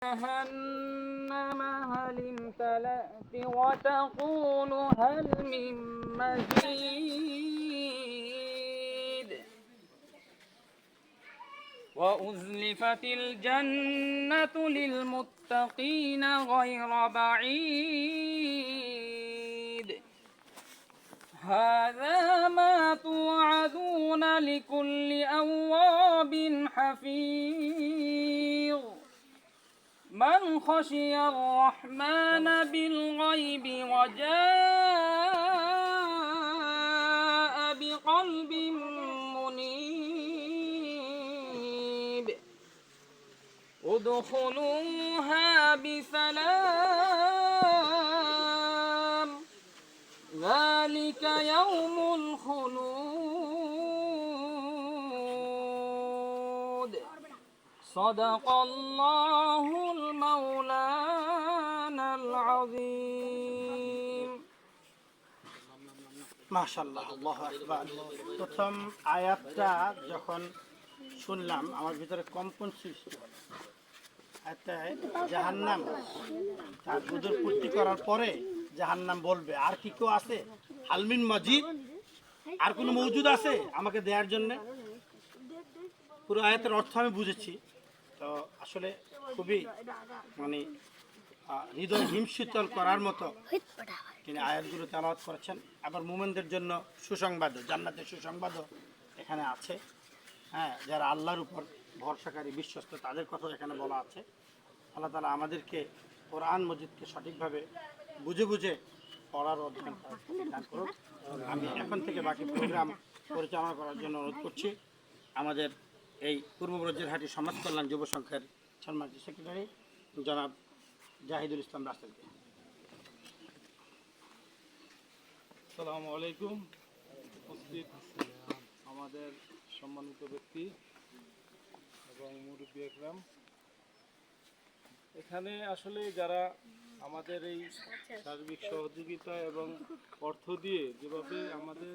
جهنم هل امتلأت وتقول هل من مزيد وأزلفت الجنة للمتقين غير بعيد هذا ما توعدون لكل أواب حفيظ من خشي الرحمن بالغيب وجاء بقلب منيب ادخلوها بسلام ذلك يوم الخلود صدق الله المولانا العظيم মাশাআল্লাহ আল্লাহু আকবার। প্রথম আয়াতটা যখন শুনলাম আমার ভিতরে কম্পন সৃষ্টি হলো। আয়াতটায় জাহান্নাম তার গুদর পূর্তি করার পরে জাহান্নাম বলবে আর কি কেউ আছে, হালমিন মজিদ, আর কোনো মওজুদ আছে আমাকে দেওয়ার জন্য। পুরো আয়াতের অর্থ আমি বুঝেছি। তো আসলে খুবই মানে হৃদয় হিমশীতল করার মতো তিনি আয়াতগুলো তেলাওয়াত করেছেন। আবার মুমিনদের জন্য সুসংবাদও, জান্নাতের সুসংবাদও এখানে আছে। হ্যাঁ, যারা আল্লাহর উপর ভরসাকারী বিশ্বস্ত তাদের কথাও এখানে বলা আছে। আল্লাহ তাআলা আমাদেরকে কোরআন মজিদকে সঠিকভাবে বুঝে বুঝে পড়ার অধ্যয়ন দান করুন। আমি এখন থেকে বাকি প্রোগ্রাম পরিচালনা করার জন্য অনুরোধ করছি আমাদের এই পূর্ব ব্রজেরহাটি সমাজ কল্যাণ যুব সংঘের সম্মানিত সেক্রেটারি জনাব জাহিদুল ইসলাম রাসেলকে। আসসালামু আলাইকুম। উপস্থিত আমাদের সম্মানিত ব্যক্তি এবং মুরব্বী একরাম, এখানে আসলে যারা আমাদের এই সার্বিক সহযোগিতা এবং অর্থ দিয়ে যেভাবে আমাদের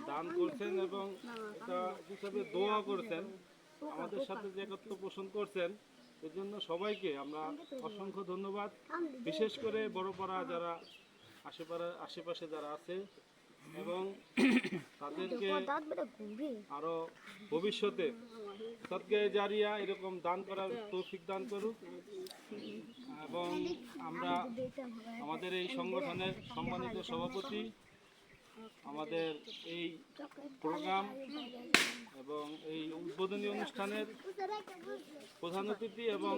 দান করছেন এবং এটা হিসাবে দোয়া করছেন, আমাদের সাথে যে একত্র পোষণ করছেন, এর জন্য সবাইকে আমরা অসংখ্য ধন্যবাদ। বিশেষ করে বড়পাড়া যারা আশেপাশে যারা আছে এবং তাদেরকে আরো ভবিষ্যতে সদকায়ে জারিয়া এরকম দান করার তৌফিক দান করুক। এবং আমরা আমাদের এই সংগঠনের সম্মানিত সভাপতি, আমাদের এই প্রোগ্রাম এবং এই উদ্বোধনী অনুষ্ঠানের প্রধান অতিথি এবং